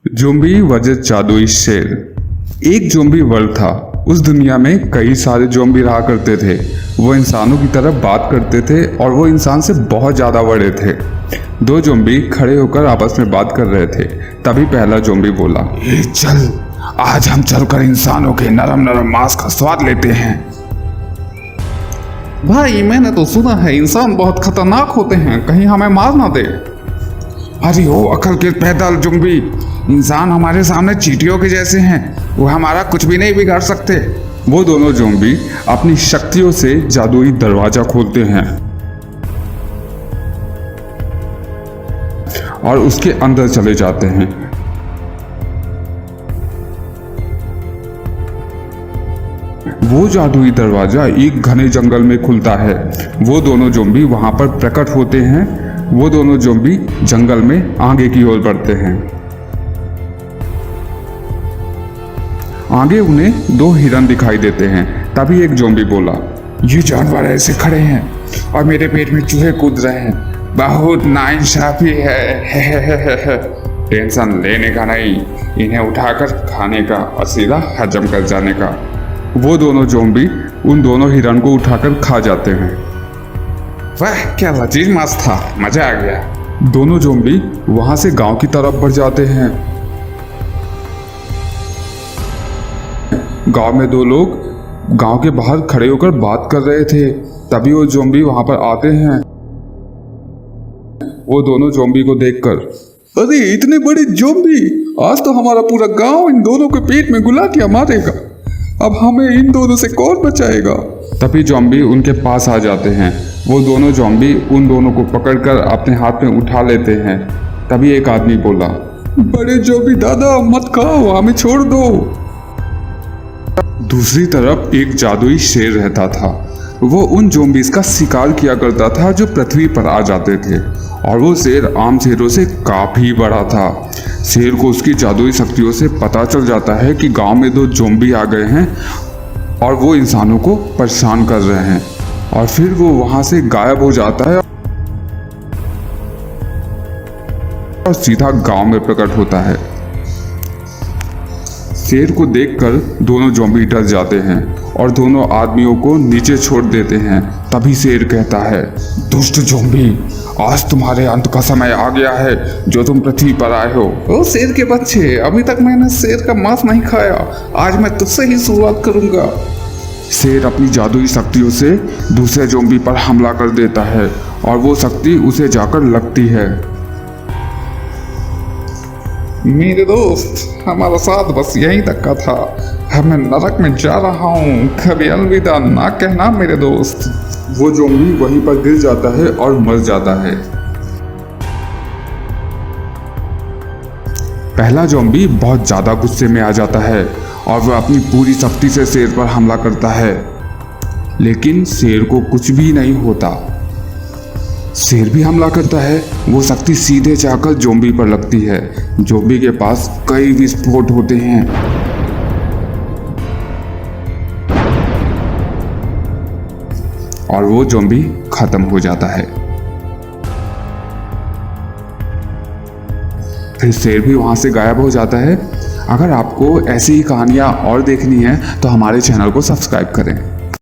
Zombie versus जादुई शेर। एक ज़ोंबी वर्ल्ड था। उस दुनिया में कई सारे ज़ोंबी रहा करते थे। वो इंसानों की तरह बात करते थे और वो इंसान से बहुत ज़्यादा बड़े थे। दो ज़ोंबी खड़े होकर आपस में बात कर रहे थे। तभी पहला ज़ोंबी बोला, चल आज हम चलकर इंसानों के नरम नरम मांस का स्वाद लेते हैं। भाई मैंने तो सुना है इंसान बहुत खतरनाक होते हैं, कहीं हमें मार ना दे। अरे ओ अकल के पैदल ज़ोंबी, इंसान हमारे सामने चींटियों के जैसे हैं, वो हमारा कुछ भी नहीं बिगाड़ सकते। वो दोनों ज़ोंबी अपनी शक्तियों से जादुई दरवाजा खोलते हैं और उसके अंदर चले जाते हैं। वो जादुई दरवाजा एक घने जंगल में खुलता है। वो दोनों ज़ोंबी वहां पर प्रकट होते हैं। वो दोनों ज़ोंबी जंगल में आगे की ओर बढ़ते हैं। आगे उन्हें दो हिरन दिखाई देते हैं। तभी एक ज़ोंबी बोला, ये जानवर ऐसे खड़े हैं और मेरे पेट में चूहे कूद रहे हैं, बहुत नाइंसाफी है। टेंशन लेने का नहीं, इन्हें उठाकर खाने का और सीधा हजम कर जाने का। वो दोनों ज़ोंबी उन दोनों हिरन को उठाकर खा जाते हैं। वाह क्या लजीज मांस था, मजा आ गया। दोनों ज़ोंबी वहां से गांव की तरफ बढ़ जाते हैं। गांव में दो लोग गांव के बाहर खड़े होकर बात कर रहे थे। तभी वो ज़ोंबी वहां पर आते हैं। वो दोनों ज़ोंबी को देखकर, अरे इतने बड़े ज़ोंबी, आज तो हमारा पूरा गांव इन दोनों के पेट में गुलाटियां मारेगा। अब हमें इन दोनों से कौन बचाएगा। तभी ज़ोंबी उनके पास आ जाते हैं। वो दोनों ज़ोंबी उन दोनों को पकड़कर अपने हाथ में उठा लेते हैं। तभी एक आदमी बोला, बड़े ज़ोंबी दादा मत खाओ, हमें छोड़ दो। दूसरी तरफ एक जादुई शेर रहता था। वो उन ज़ोंबीज़ का शिकार किया करता था जो पृथ्वी पर आ जाते थे, और वो शेर आम शेरों से काफ़ी बड़ा था। शेर को उसकी जादुई शक्तियों से पता चल जाता है कि गांव में दो ज़ोंबी आ गए हैं और वो इंसानों को परेशान कर रहे हैं, और फिर वो वहां से गायब हो जाता है और सीधा गांव में प्रकट होता है। शेर को देखकर दोनों ज़ोंबी डर जाते हैं और दोनों आदमियों को नीचे छोड़ देते हैं। तभी शेर कहता है, दुष्ट ज़ोंबी, आज तुम्हारे अंत का समय आ गया है जो तुम पृथ्वी पर आए हो। ओ शेर के बच्चे, अभी तक मैंने शेर का मांस नहीं खाया, आज मैं तुझसे ही शुरुआत करूंगा। शेर अपनी जादुई शक्तियों से दूसरे ज़ोंबी पर हमला कर देता है और वो शक्ति उसे जाकर लगती है। मेरे दोस्त, हमारा साथ बस यहीं तक का था। अब मैं नरक में जा रहा हूँ, कभी अलविदा ना कहना मेरे दोस्त। वो ज़ोंबी वहीं पर गिर जाता है और मर जाता है। पहला ज़ोंबी बहुत ज़्यादा गुस्से में आ जाता है और वह अपनी पूरी शक्ति से शेर पर हमला करता है, लेकिन शेर को कुछ भी नहीं होता। शेर भी हमला करता है। वो शक्ति सीधे जाकर ज़ोंबी पर लगती है। ज़ोंबी के पास कई विस्फोट होते हैं और वो ज़ोंबी खत्म हो जाता है। फिर शेर भी वहां से गायब हो जाता है। अगर आपको ऐसी ही कहानियां और देखनी है तो हमारे चैनल को सब्सक्राइब करें।